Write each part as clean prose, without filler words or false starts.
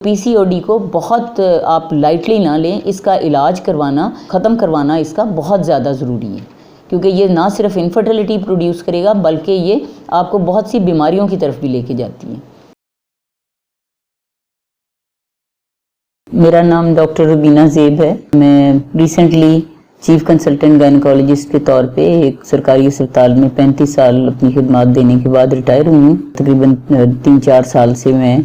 PCOD को बहुत आप लाइटली ना लें। इसका इलाज करवाना, ख़त्म करवाना इसका बहुत ज़्यादा ज़रूरी है, क्योंकि ये ना सिर्फ इनफर्टिलिटी प्रोड्यूस करेगा बल्कि ये आपको बहुत सी बीमारियों की तरफ भी लेके जाती है। मेरा नाम डॉक्टर रुबीना ज़ेब है। मैं रिसेंटली चीफ कंसल्टेंट गायनेकोलॉजिस्ट के तौर पे एक सरकारी अस्पताल में 35 साल अपनी खिदमत देने के बाद रिटायर हुई हूँ। तकरीबन 3-4 साल से मैं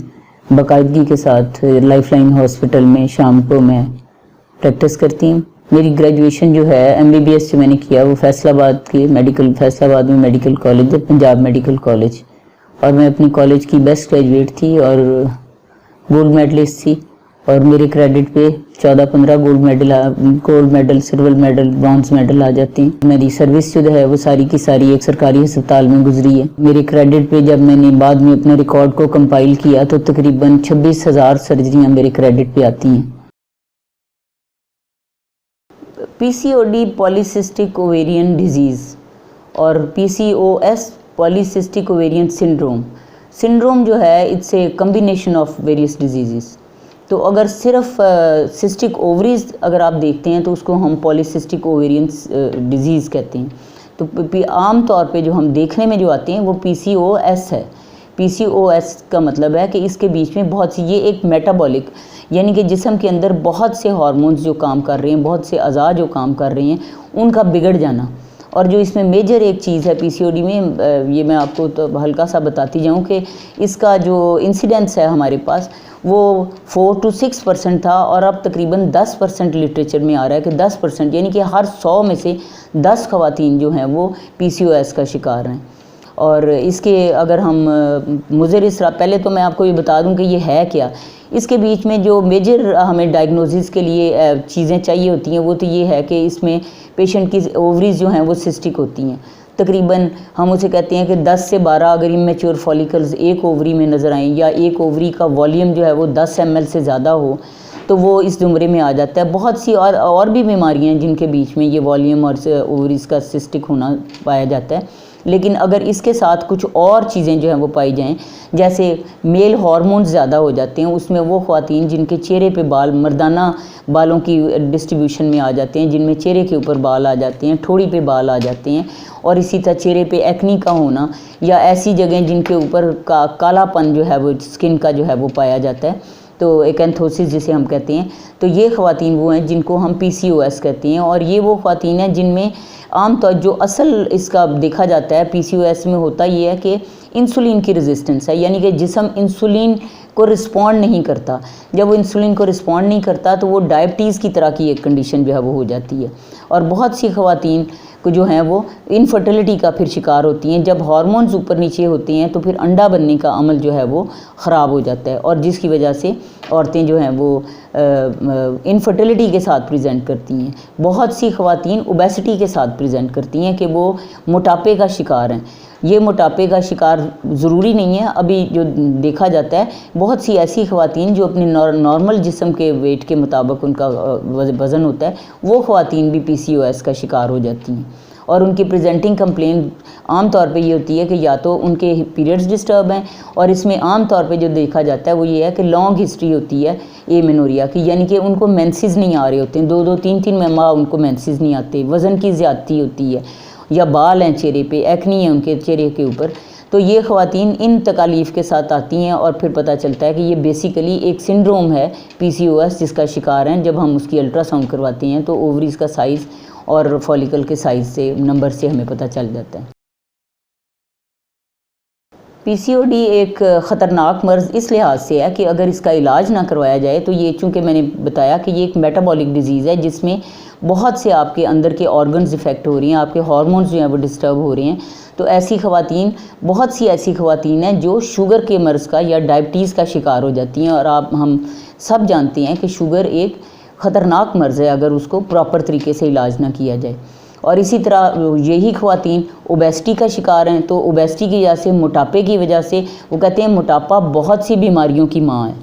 बाकायदगी के साथ लाइफलाइन हॉस्पिटल में शाम को मैं प्रैक्टिस करती हूँ। मेरी ग्रेजुएशन जो है एमबीबीएस जो मैंने किया वो फैसलाबाद में मेडिकल कॉलेज है, पंजाब मेडिकल कॉलेज, और मैं अपनी कॉलेज की बेस्ट ग्रेजुएट थी और गोल्ड मेडलिस्ट थी। और मेरे क्रेडिट पे 14-15 gold medal, silver medal, bronze medal आ जाते हैं। मेरी सर्विस जो है वो सारी की सारी एक सरकारी अस्पताल में गुजरी है। मेरे क्रेडिट पे जब मैंने बाद में अपने रिकॉर्ड को कंपाइल किया तो तकरीबन 26,000 सर्जरियां मेरे क्रेडिट पे आती हैं। पीसीओडी पॉलीसिस्टिक ओवेरियन डिजीज़ और पीसीओएस पॉलीसिस्टिक ओवेरियन सिंड्रोम जो है it's a combination of various disease. तो अगर सिर्फ सिस्टिक ओवरीज अगर आप देखते हैं तो उसको हम पॉलीसिस्टिक ओवेरियन डिजीज़ कहते हैं। तो आम तौर पे जो हम देखने में जो आते हैं वो पीसीओएस है। पीसीओएस का मतलब है कि इसके बीच में बहुत सी, ये एक मेटाबॉलिक यानी कि जिस्म के अंदर बहुत से हार्मोन्स जो काम कर रहे हैं, बहुत से अज़ा जो काम कर रहे हैं, उनका बिगड़ जाना। और जो इसमें मेजर एक चीज़ है पीसीओडी में, ये मैं आपको तो हल्का सा बताती जाऊँ कि इसका जो इंसिडेंस है हमारे पास वो 4-6% था और अब तकरीबन 10% लिटरेचर में आ रहा है कि 10% यानी कि हर 100 में से 10 ख़वातीन जो हैं वो पीसीओएस का शिकार हैं। और इसके अगर हम मुज़र इसरा, पहले तो मैं आपको ये बता दूं कि ये है क्या। इसके बीच में जो मेजर हमें डायग्नोसिस के लिए चीज़ें चाहिए होती हैं वो तो ये है कि इसमें पेशेंट की ओवरीज जो हैं वो सिस्टिक होती हैं। तकरीबन हम उसे कहते हैं कि 10 से 12 अगर इमेच्योर फॉलिकल्स एक ओवरी में नज़र आएँ या एक ओवरी का वॉल्यूम जो है वो 10 ml से ज़्यादा हो तो वो इस ज़ुमरे में आ जाता है। बहुत सी और भी बीमारियां हैं जिनके बीच में ये वॉल्यूम और ओवरीज का सिस्टिक होना पाया जाता है। लेकिन अगर इसके साथ कुछ और चीज़ें जो हैं वो पाई जाएं, जैसे मेल हार्मोन्स ज़्यादा हो जाते हैं, उसमें वो ख़वातीन जिनके चेहरे पे बाल, मर्दाना बालों की डिस्ट्रीब्यूशन में आ जाते हैं, जिनमें चेहरे के ऊपर बाल आ जाते हैं, ठोड़ी पे बाल आ जाते हैं, और इसी तरह चेहरे पे एक्नी का होना या ऐसी जगह जिनके ऊपर कालापन जो है वो स्किन का जो है वो पाया जाता है, तो एकैंथोसिस जिसे हम कहते हैं। तो ये ख़वातीन वो हैं जिनको हम पीसीओएस कहते हैं। और ये वो ख़वातीन हैं जिनमें आमतौर जो असल इसका देखा जाता है पीसीओएस में होता ये है कि इंसुलिन की रेजिस्टेंस है, यानी कि जिस्म इंसुलिन को रिस्पॉन्ड नहीं करता। जब वो इंसुलिन को रिस्पॉन्ड नहीं करता तो वो डायबिटीज़ की तरह की एक कंडीशन जो है वो हो जाती है। और बहुत सी ख़वातीन को जो हैं वो इनफर्टिलिटी का फिर शिकार होती हैं। जब हार्मोन्स ऊपर नीचे होते हैं तो फिर अंडा बनने का अमल जो है वो ख़राब हो जाता है, और जिसकी वजह से औरतें जो हैं वो इनफर्टिलिटी के साथ प्रेजेंट करती हैं। बहुत सी ख़वातीन ओबेसिटी के साथ प्रेजेंट करती हैं कि वो मोटापे का शिकार हैं। ये मोटापे का शिकार ज़रूरी नहीं है, अभी जो देखा जाता है बहुत सी ऐसी ख़वातीन जो अपनी नॉर्मल जिस्म के वेट के मुताबिक उनका वज़न होता है, वो ख़वातीन भी पीसीओएस का शिकार हो जाती हैं। और उनकी प्रेजेंटिंग कंप्लेन आम तौर पे ये होती है कि या तो उनके पीरियड्स डिस्टर्ब हैं, और इसमें आम तौर पे जो देखा जाता है वो ये है कि लॉन्ग हिस्ट्री होती है एमेनोरिया की, यानी कि उनको मेंसेस नहीं आ रहे होते हैं, 2-2, 3-3 माह उनको मेंसेस नहीं आते, वज़न की ज़्यादती होती है, या बाल हैं चेहरे पे, एक्नी है उनके चेहरे के ऊपर। तो ये ख़वातीन इन तकालीफ़ के साथ आती हैं और फिर पता चलता है कि ये बेसिकली एक सिंड्रोम है पीसीओएस जिसका शिकार हैं। जब हम उसकी अल्ट्रासाउंड करवाते हैं तो ओवरीज़ का साइज़ और फॉलिकल के साइज़ से, नंबर से हमें पता चल जाता है। पीसीओडी एक ख़तरनाक मर्ज़ इस लिहाज से है कि अगर इसका इलाज ना करवाया जाए तो ये, चूँकि मैंने बताया कि ये एक मेटाबॉलिक डिजीज़ है जिसमें बहुत से आपके अंदर के ऑर्गन्स इफ़ेक्ट हो रही हैं, आपके हार्मोन्स जो हैं वो डिस्टर्ब हो रहे हैं। तो ऐसी ख़वातीन, बहुत सी ऐसी ख़वातीन हैं जो शुगर के मर्ज़ का या डायबिटीज़ का शिकार हो जाती हैं। और हम सब जानते हैं कि शुगर एक ख़तरनाक मर्ज़ है अगर उसको प्रॉपर तरीके से इलाज ना किया जाए। और इसी तरह यही ख़वातीन ओबेसिटी का शिकार हैं, तो ओबेसिटी की वजह से, मोटापे की वजह से, वो कहते हैं मोटापा बहुत सी बीमारियों की माँ है।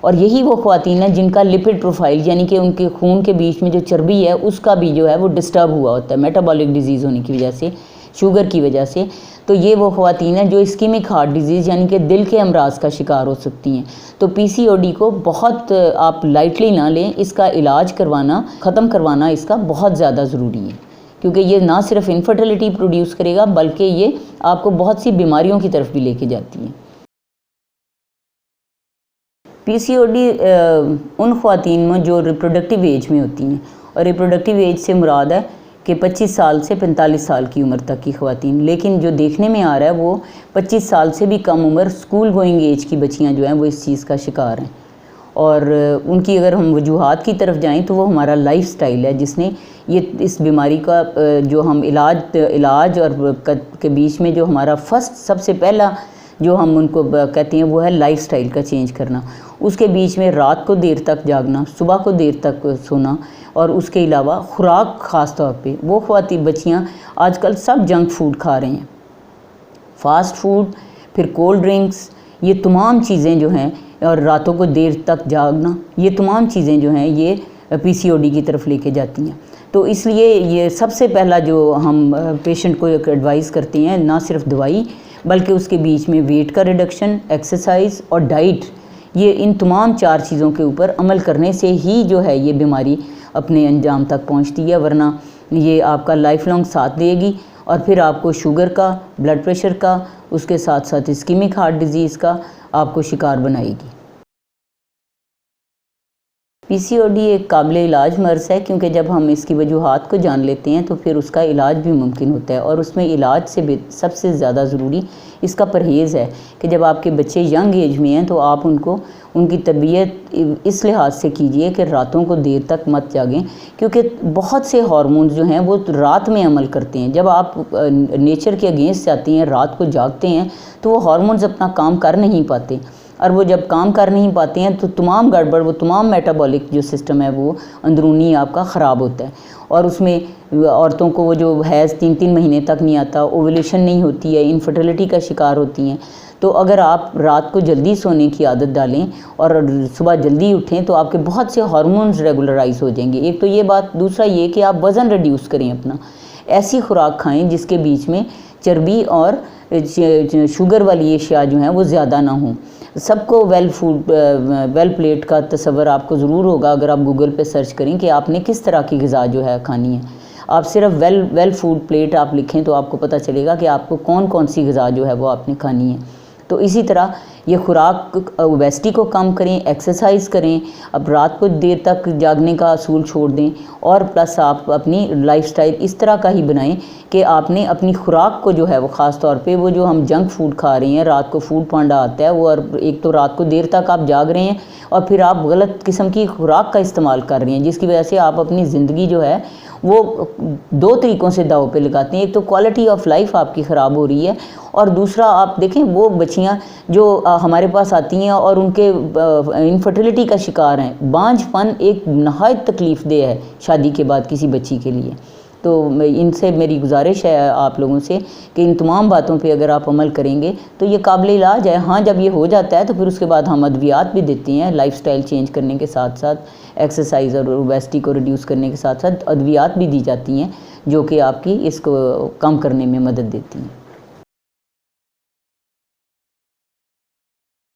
और यही वो ख़वातीन हैं जिनका लिपिड प्रोफाइल यानी कि उनके खून के बीच में जो चर्बी है उसका भी जो है वो डिस्टर्ब हुआ होता है मेटाबॉलिक डिजीज़ होने की वजह से, शुगर की वजह से, तो ये वो ख़वातीन हैं जो इस्कीमिक हार्ट डिजीज़ यानी कि दिल के अमराज का शिकार हो सकती हैं। तो पीसीओडी को बहुत आप लाइटली ना लें, इसका इलाज करवाना, ख़त्म करवाना इसका बहुत ज़्यादा ज़रूरी है, क्योंकि ये ना सिर्फ इनफर्टिलिटी प्रोड्यूस करेगा बल्कि ये आपको बहुत सी बीमारियों की तरफ भी लेके जाती है। पीसीओडी उन ख़वातीन में जो रिप्रोडक्टिव एज में होती हैं, और रिप्रोडक्टिव एज से मुराद है कि 25 साल से 45 साल की उम्र तक की ख़वातीन, लेकिन जो देखने में आ रहा है वो 25 साल से भी कम उम्र स्कूल गोइंग एज की बच्चियां जो हैं वो इस चीज़ का शिकार हैं। और उनकी अगर हम वजूहात की तरफ जाएं तो वो हमारा लाइफ स्टाइल है जिसने ये इस बीमारी का जो हम इलाज और के बीच में जो हमारा फर्स्ट सबसे पहला जो हम उनको कहते हैं वो है लाइफ स्टाइल का चेंज करना। उसके बीच में रात को देर तक जागना, सुबह को देर तक सोना, और उसके अलावा खुराक ख़ास तौर पे वो ख़वातीन बच्चियाँ आजकल सब जंक फूड खा रहे हैं, फास्ट फूड, फिर कोल्ड ड्रिंक्स, ये तमाम चीज़ें जो हैं, और रातों को देर तक जागना, ये तमाम चीज़ें जो हैं ये पीसीओडी की तरफ लेके जाती हैं। तो इसलिए ये सबसे पहला जो हम पेशेंट को एडवाइस करते हैं, ना सिर्फ दवाई बल्कि उसके बीच में वेट का रिडक्शन, एक्सरसाइज और डाइट, ये इन तमाम 4 चीज़ों के ऊपर अमल करने से ही जो है ये बीमारी अपने अंजाम तक पहुंचती है, वरना ये आपका लाइफ लॉन्ग साथ देगी और फिर आपको शुगर का, ब्लड प्रेशर का, उसके साथ साथ इस्कीमिक हार्ट डिजीज़ का आपको शिकार बनाएगी। पीसीओडी एक काबिल इलाज मर्ज़ है, क्योंकि जब हम इसकी वजूहात को जान लेते हैं तो फिर उसका इलाज भी मुमकिन होता है, और उसमें इलाज से भी सबसे ज़्यादा ज़रूरी इसका परहेज़ है कि जब आपके बच्चे यंग एज में हैं तो आप उनकी तरबियत इस लिहाज से कीजिए कि रातों को देर तक मत जागें, क्योंकि बहुत से हार्मोन्स जो हैं वो रात में अमल करते हैं। जब आप नेचर के अगेंस्ट जाती हैं, रात को जागते हैं, तो वो हार्मोन्स अपना काम कर नहीं पाते, और वो जब काम कर नहीं पाते हैं तो तमाम गड़बड़, वो तमाम मेटाबॉलिक जो सिस्टम है वो अंदरूनी आपका ख़राब होता है, और उसमें औरतों को वो जो हैज़ 3-3 महीने तक नहीं आता, ओवुलेशन नहीं होती है, इनफर्टिलिटी का शिकार होती हैं। तो अगर आप रात को जल्दी सोने की आदत डालें और सुबह जल्दी उठें तो आपके बहुत से हार्मोन्स रेगुलराइज हो जाएंगे। एक तो ये बात, दूसरा ये कि आप वज़न रिड्यूस करें अपना, ऐसी खुराक खाएं जिसके बीच में चर्बी और शुगर वाली अशिया जो हैं वो ज़्यादा ना हों। सबको वेल प्लेट का तस्वर आपको ज़रूर होगा अगर आप गूगल पे सर्च करें कि आपने किस तरह की ग़िज़ा जो है खानी है। आप सिर्फ वेल फूड प्लेट आप लिखें तो आपको पता चलेगा कि आपको कौन कौन सी ग़िज़ा जो है वो आपने खानी है। तो इसी तरह ये खुराक ओबेसिटी को कम करें, एक्सरसाइज करें, अब रात को देर तक जागने का असूल छोड़ दें, और प्लस आप अपनी लाइफस्टाइल इस तरह का ही बनाएं कि आपने अपनी खुराक को जो है वो ख़ास तौर पे वो जो हम जंक फूड खा रहे हैं, रात को फूड पांडा आता है वो, और एक तो रात को देर तक आप जाग रहे हैं और फिर आप गलत किस्म की खुराक का इस्तेमाल कर रहे हैं, जिसकी वजह से आप अपनी ज़िंदगी जो है वो 2 तरीक़ों से दाव पे लगाते हैं। एक तो क्वालिटी ऑफ लाइफ आपकी ख़राब हो रही है, और दूसरा आप देखें वो बच्चियां जो हमारे पास आती हैं और उनके इनफर्टिलिटी का शिकार हैं, बांझपन एक नहायत तकलीफ़देह है शादी के बाद किसी बच्ची के लिए। तो इनसे मेरी गुजारिश है आप लोगों से कि इन तमाम बातों पे अगर आप अमल करेंगे तो ये काबिल इलाज है। हाँ, जब ये हो जाता है तो फिर उसके बाद हम अद्वियात भी देते हैं, लाइफस्टाइल चेंज करने के साथ साथ एक्सरसाइज और ओबेसिटी को रिड्यूस करने के साथ साथ अद्वियात भी दी जाती हैं जो कि आपकी इसको कम करने में मदद देती हैं।